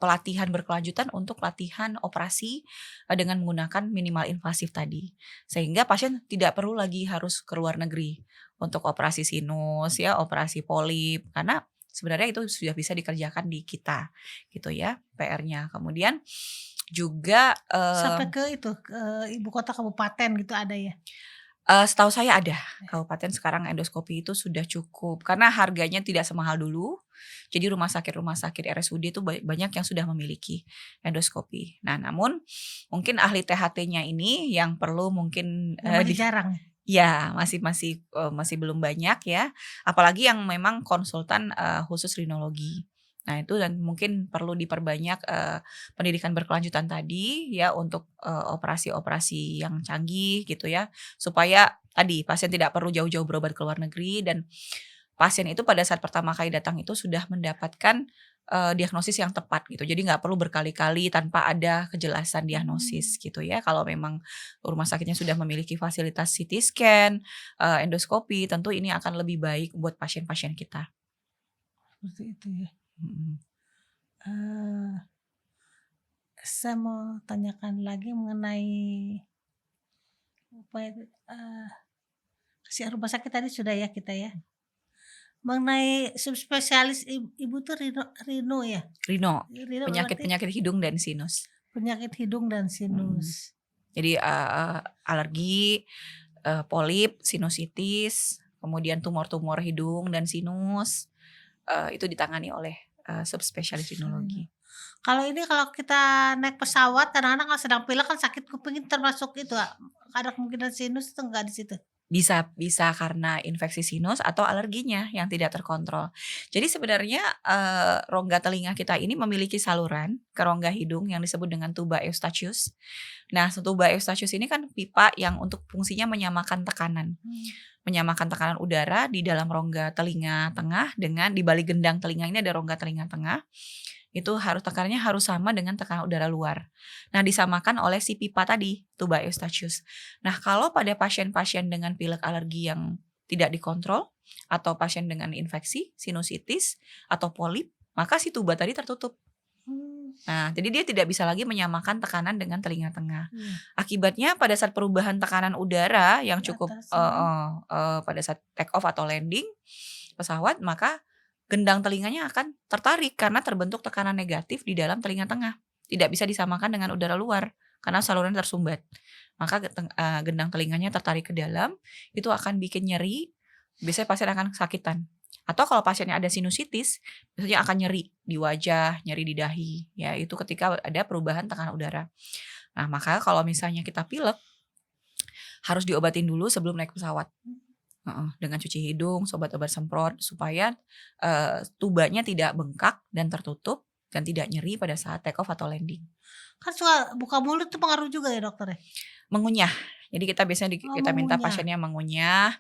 pelatihan berkelanjutan untuk latihan operasi, dengan menggunakan minimal invasif tadi. Sehingga pasien tidak perlu lagi harus ke luar negeri untuk operasi sinus ya, operasi polip, karena sebenarnya itu sudah bisa dikerjakan di kita gitu ya PR-nya. Kemudian juga, Sampai ke itu, ke ibu kota kabupaten gitu ada ya? Setahu saya ada, kabupaten sekarang endoskopi itu sudah cukup, karena harganya tidak semahal dulu. Jadi rumah sakit RSUD itu banyak yang sudah memiliki endoskopi. Nah, namun mungkin ahli THT-nya ini yang perlu mungkin, Yang masih jarang ya? ya masih belum banyak ya, apalagi yang memang konsultan, khusus rinologi. Nah itu dan mungkin perlu diperbanyak, pendidikan berkelanjutan tadi ya untuk, operasi-operasi yang canggih gitu ya, supaya tadi pasien tidak perlu jauh-jauh berobat ke luar negeri dan pasien itu pada saat pertama kali datang itu sudah mendapatkan, diagnosis yang tepat gitu. Jadi nggak perlu berkali-kali tanpa ada kejelasan Mmm, diagnosis gitu ya. Kalau memang rumah sakitnya sudah memiliki fasilitas CT scan, endoskopi, tentu ini akan lebih baik buat pasien-pasien kita. seperti itu ya. Mhm. Eee, saya mau tanyakan lagi mengenai upaya kesiapan rumah sakit tadi sudah ya kita ya. Mengenai subspesialis ibu tuh Rino ya? Rino, Rino berarti penyakit-penyakit hidung dan sinus. penyakit hidung dan sinus. Mhm. Jadi, alergi, polip, sinusitis, kemudian tumor-tumor hidung dan sinus, itu ditangani oleh, subspesialis Rino. rinologi. Kalau ini kalau kita naik pesawat kadang-kadang kalau sedang pilek kan sakit kuping itu termasuk itu, ada kemungkinan sinus itu enggak di situ? Bisa bisa karena infeksi sinus atau alerginya yang tidak terkontrol. Jadi sebenarnya, rongga telinga kita ini memiliki saluran ke rongga hidung yang disebut dengan tuba eustachius. Nah, tuba eustachius ini kan pipa yang untuk fungsinya menyamakan tekanan. Mmm, Menyamakan tekanan udara di dalam rongga telinga tengah dengan di balik gendang telinga ini ada rongga telinga tengah, itu harus tekanannya harus sama dengan tekanan udara luar. Nah, disamakan oleh si pipa tadi, tuba eustachius. Nah, kalau pada pasien-pasien dengan pilek alergi yang tidak dikontrol atau pasien dengan infeksi, sinusitis atau polip, maka si tuba tadi tertutup. mmm, Nah, jadi dia tidak bisa lagi menyamakan tekanan dengan telinga tengah. iya, Akibatnya pada saat perubahan tekanan udara yang di cukup atas pada saat take off atau landing pesawat, maka gendang telinganya akan tertarik karena terbentuk tekanan negatif di dalam telinga tengah. Tidak bisa disamakan dengan udara luar karena saluran tersumbat. Maka gendang telinganya tertarik ke dalam, itu akan bikin nyeri, biasanya pasien akan kesakitan. Atau kalau pasiennya ada sinusitis, biasanya akan nyeri di wajah, nyeri di dahi, ya itu ketika ada perubahan tekanan udara. Nah, maka kalau misalnya kita pilek, harus diobatin dulu sebelum naik pesawat. Heeh, dengan cuci hidung, obat-obat semprot supaya, tubanya tidak bengkak dan tertutup dan tidak nyeri pada saat take off atau landing. kan suka buka mulut tuh pengaruh juga ya dokter ya? Mengunyah, jadi kita biasanya Oh kita minta mengunyah, pasiennya mengunyah,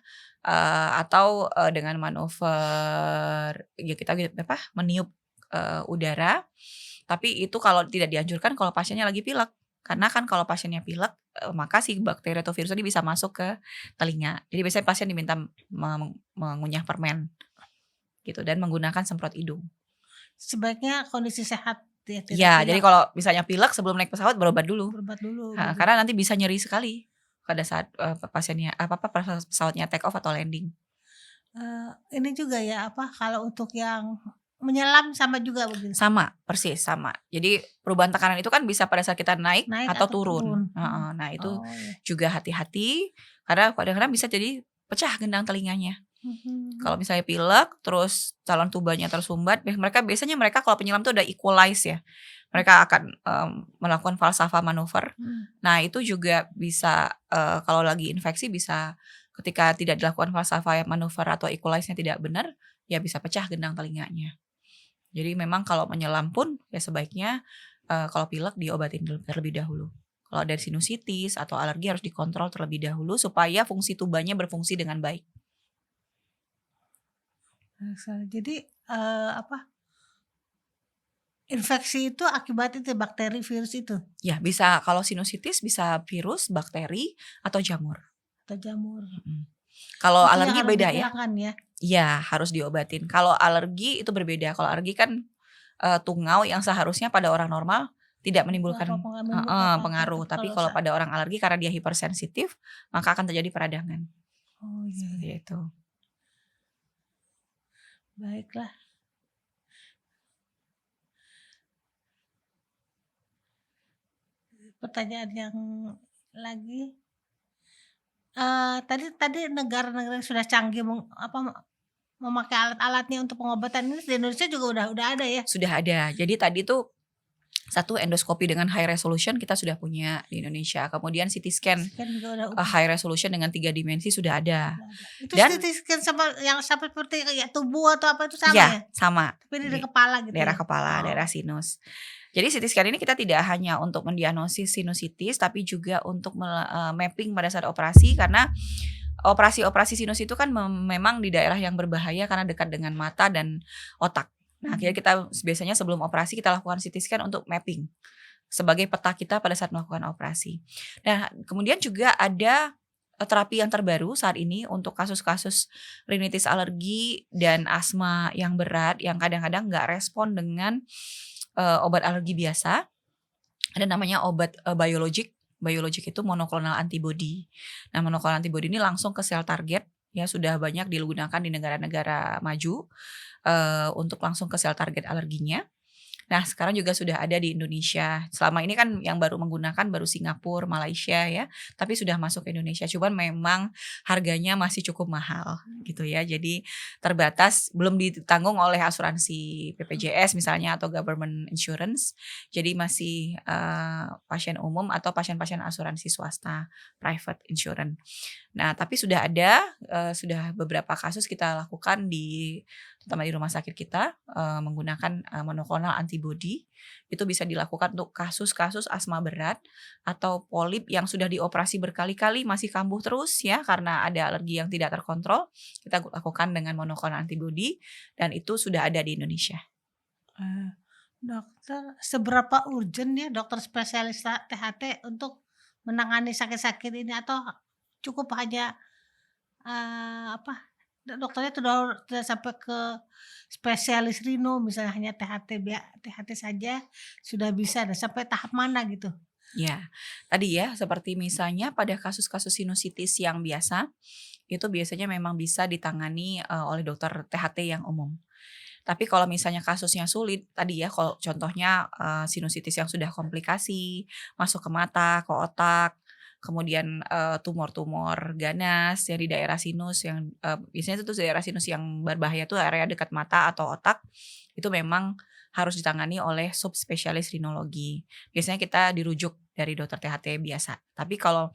atau, dengan manuver ya kita meniup, udara, tapi itu kalau tidak dianjurkan kalau pasiennya lagi pilek. Karena kan kalau pasiennya pilek, maka si bakteri atau virus ini bisa masuk ke telinga. Jadi biasanya pasien diminta mengunyah permen gitu dan menggunakan semprot hidung. sebaiknya kondisi sehat ya, tidak Iya, jadi pilek, kalau misalnya pilek sebelum naik pesawat berobat dulu. berobat dulu Heeh, begitu. karena nanti bisa nyeri sekali pada saat, pasiennya pesawatnya take off atau landing. Ini juga ya, apa, kalau untuk yang menyelam sama juga begitu? Sama, persis sama. Jadi perubahan tekanan itu kan bisa pada saat kita naik Naik atau atau turun? turun, heeh. Nah itu Oh ya, juga hati-hati karena kadang-kadang bisa jadi pecah gendang telinganya. mhm, Kalau misalnya pilek, terus calon tubanya tersumbat, mereka kalau penyelam tuh udah equalize ya. Mereka akan, melakukan falsafah manuver. mhm. Nah itu juga bisa, kalau lagi infeksi bisa ketika tidak dilakukan falsafah manuver atau equalize-nya tidak benar, ya bisa pecah gendang telinganya. Jadi memang kalau menyelam pun ya sebaiknya, kalau pilek diobatin terlebih dahulu. Kalau ada sinusitis atau alergi harus dikontrol terlebih dahulu supaya fungsi tubanya berfungsi dengan baik. Jadi, apa, infeksi itu akibat itu bakteri, virus itu? Ya bisa kalau sinusitis bisa virus, bakteri, atau jamur. Atau jamur? Mhm. Kalau Itu yang alergi harus beda ya. dihilangkan ya? Iya harus diobatin. Kalau alergi itu berbeda. Kalau alergi kan, tungau yang seharusnya pada orang normal tidak menimbulkan Nggak menimbulkan heeh, apa-apa, pengaruh. tapi Tapi kalau kalau pada orang alergi karena dia hipersensitif, maka akan terjadi peradangan, oh iya seperti iya, itu. baiklah. Pertanyaan yang lagi, tadi tadi negara-negara yang sudah canggih memakai alat-alatnya untuk pengobatan ini di Indonesia juga udah ada ya? Sudah ada. Jadi tadi tuh Satu endoskopi dengan high resolution kita sudah punya di Indonesia. Kemudian CT scan Scan juga udah high resolution dengan 3 dimensi sudah ada. udah ada. Itu Dan CT scan sama yang seperti kayak tubuh atau apa itu sama ya ya? sama Tapi di di kepala gitu daerah ya? kepala, Oh. daerah sinus. Jadi CT scan ini kita tidak hanya untuk mendiagnosis sinusitis tapi juga untuk mapping pada saat operasi, karena operasi sinus itu kan memang di daerah yang berbahaya karena dekat dengan mata dan otak. Nah, akhirnya kita biasanya sebelum operasi kita lakukan CT scan untuk mapping sebagai peta kita pada saat melakukan operasi. Nah, kemudian juga ada terapi yang terbaru saat ini untuk kasus-kasus rinitis alergi dan asma yang berat yang kadang-kadang nggak respon dengan obat alergi biasa. Ada namanya obat biologik. Biologik itu monoklonal antibody. Nah, monoklonal antibody ini langsung ke sel target, ya sudah banyak digunakan di negara-negara maju untuk langsung ke sel target alerginya. Nah, sekarang juga sudah ada di Indonesia. Selama ini kan yang baru menggunakan baru Singapura, Malaysia ya, tapi sudah masuk ke Indonesia. Cuman memang harganya masih cukup mahal gitu ya. Jadi terbatas, belum ditanggung oleh asuransi BPJS misalnya atau government insurance. Jadi masih pasien umum atau pasien-pasien asuransi swasta, private insurance. Nah, tapi sudah ada, sudah beberapa kasus kita lakukan terutama di rumah sakit kita, menggunakan monoklonal antibody. Itu bisa dilakukan untuk kasus-kasus asma berat atau polip yang sudah dioperasi berkali-kali masih kambuh terus ya karena ada alergi yang tidak terkontrol. Kita lakukan dengan monoklonal antibody dan itu sudah ada di Indonesia. Dokter, seberapa urgent ya dokter spesialis THT untuk menangani sakit-sakit ini atau cukup hanya, apa, dokternya tidak sampai ke spesialis rino misalnya hanya THT saja sudah bisa dan sampai tahap mana gitu? Ya, tadi ya seperti misalnya pada kasus-kasus sinusitis yang biasa, itu biasanya memang bisa ditangani oleh dokter THT yang umum. Tapi kalau misalnya kasusnya sulit, tadi ya kalau contohnya sinusitis yang sudah komplikasi, masuk ke mata, ke otak, kemudian tumor-tumor ganas yang di daerah sinus yang biasanya itu tuh daerah sinus yang berbahaya tuh area dekat mata atau otak, itu memang harus ditangani oleh subspesialis rinologi. Biasanya kita dirujuk dari dokter THT biasa. Tapi kalau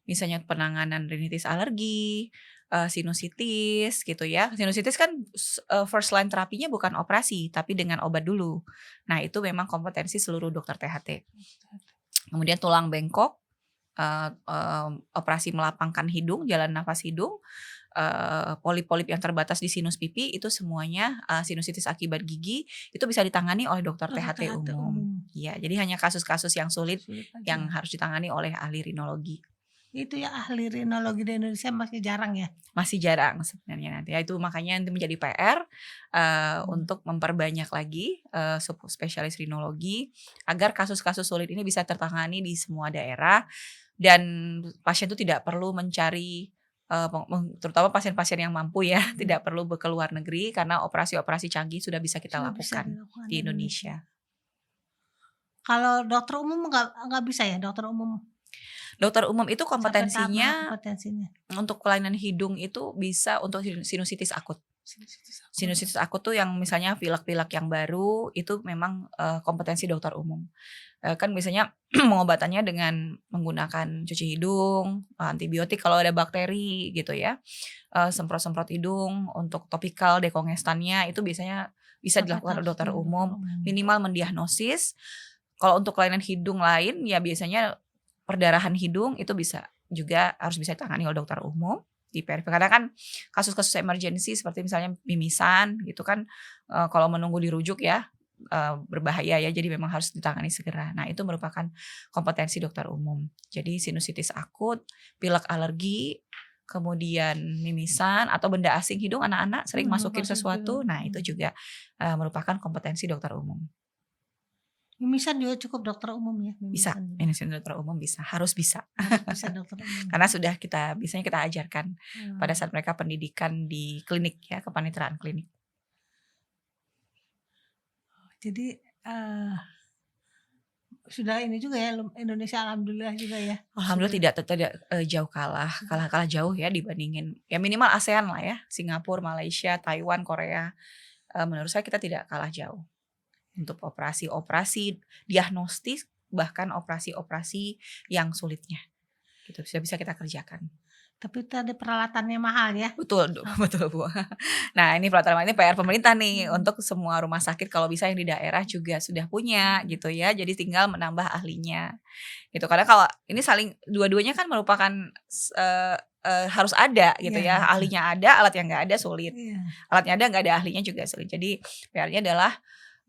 misalnya penanganan rinitis alergi, sinusitis gitu ya. Sinusitis kan first line terapinya bukan operasi, tapi dengan obat dulu. Nah, itu memang kompetensi seluruh dokter THT. Kemudian tulang bengkok, operasi melapangkan hidung, jalan nafas hidung, polip-polip yang terbatas di sinus pipi, itu semuanya sinusitis akibat gigi, itu bisa ditangani oleh dokter THT umum. Iya, jadi hanya kasus-kasus yang sulit yang harus ditangani oleh ahli rinologi. Itu ya ahli rinologi di Indonesia masih jarang ya? Masih jarang sebenarnya nanti. Ya itu makanya nanti menjadi PR untuk memperbanyak lagi spesialis rinologi agar kasus-kasus sulit ini bisa tertangani di semua daerah dan pasien itu tidak perlu mencari terutama pasien-pasien yang mampu ya, tidak perlu ke luar negeri karena operasi-operasi canggih sudah bisa kita Sudah bisa lakukan dilakukan di Indonesia. Kalau dokter umum nggak bisa ya dokter umum? Dokter umum itu Sampai tahap mana kompetensinya kompetensinya? untuk kelainan hidung itu bisa untuk sinusitis akut. Sinusitis akut tuh yang misalnya pilek-pilek yang baru itu memang kompetensi dokter umum. Kan biasanya pengobatannya dengan menggunakan cuci hidung, antibiotik kalau ada bakteri gitu ya. Semprot-semprot hidung untuk topikal dekongestannya itu biasanya bisa Sampai dilakukan oleh tahap dokter dokter umum, umum. minimal mendiagnosis. Kalau untuk kelainan hidung lain ya biasanya perdarahan hidung itu bisa juga harus bisa ditangani oleh dokter umum di PRV. Karena kan kasus-kasus emergency seperti misalnya mimisan gitu kan kalau menunggu dirujuk ya berbahaya ya, jadi memang harus ditangani segera. Nah, itu merupakan kompetensi dokter umum. Jadi sinusitis akut, pilek alergi, kemudian mimisan atau benda asing hidung anak-anak sering masukin sesuatu. Nah, itu juga merupakan kompetensi dokter umum. Mimisan juga cukup dokter umum ya? Bisa, mimisan dokter umum bisa, harus bisa. Bisa dokter umum. Karena sudah biasanya kita ajarkan pada saat mereka pendidikan di klinik ya, kepaniteraan klinik. Jadi sudah ini juga ya Indonesia alhamdulillah juga ya. Alhamdulillah tidak jauh kalah jauh ya dibandingin ya minimal ASEAN lah ya, Singapura, Malaysia, Taiwan, Korea. Menurut saya kita tidak kalah jauh. untuk operasi-operasi diagnostis, bahkan operasi-operasi yang sulitnya. Gitu, sudah bisa kita kerjakan. Tapi tadi peralatannya mahal ya? Betul, betul Bu. Nah ini peraturan ini PR pemerintah nih Hmm. untuk semua rumah sakit kalau bisa yang di daerah juga sudah punya gitu ya. Jadi tinggal menambah ahlinya gitu. Karena kalau ini saling dua-duanya kan merupakan harus ada gitu Iya, ya. betul. Ahlinya ada, alat yang nggak ada sulit. Iya. Alatnya ada nggak ada ahlinya juga sulit. Jadi PR-nya adalah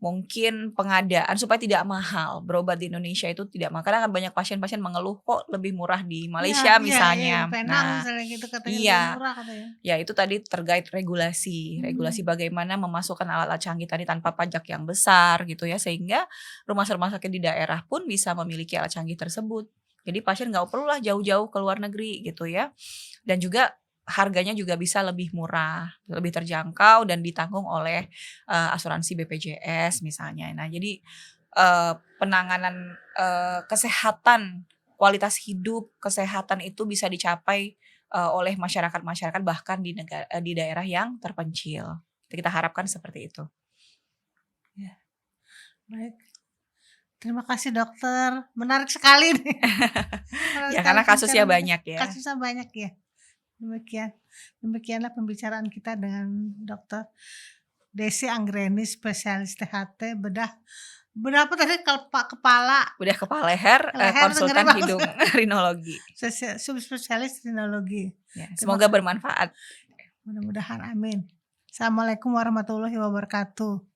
mungkin pengadaan supaya tidak mahal. Berobat di Indonesia itu tidak mahal. Karena kan banyak pasien-pasien mengeluh kok lebih murah di Iya, Malaysia iya, iya, di misalnya. Penang Nah, misalnya gitu katanya lebih iya. murah katanya. Ya itu tadi terkait regulasi. Regulasi Hmm. bagaimana memasukkan alat-alat canggih tadi tanpa pajak yang besar gitu ya. Sehingga rumah sakit di daerah pun bisa memiliki alat canggih tersebut. Jadi pasien nggak perlulah jauh-jauh ke luar negeri gitu ya. Dan juga harganya juga bisa lebih murah, lebih terjangkau dan ditanggung oleh asuransi BPJS misalnya. Nah jadi penanganan kesehatan, kualitas hidup, kesehatan itu bisa dicapai oleh masyarakat-masyarakat bahkan di daerah yang terpencil. Kita harapkan seperti itu. Ya, baik. Terima kasih dokter, menarik sekali nih. Menarik Ya sekali karena kasusnya pembicaraan kita. banyak ya. Kasusnya banyak ya. Demikianlah pembicaraan kita dengan Dokter Desi Anggreni, spesialis THT bedah apa tadi kepala, Udah kepala leher, leher, konsultan ngeri hidung, banget. rinologi. Subspesialis rinologi. Ya, Terima semoga kasih. bermanfaat. Mudah-mudahan, amin. Assalamualaikum warahmatullahi wabarakatuh.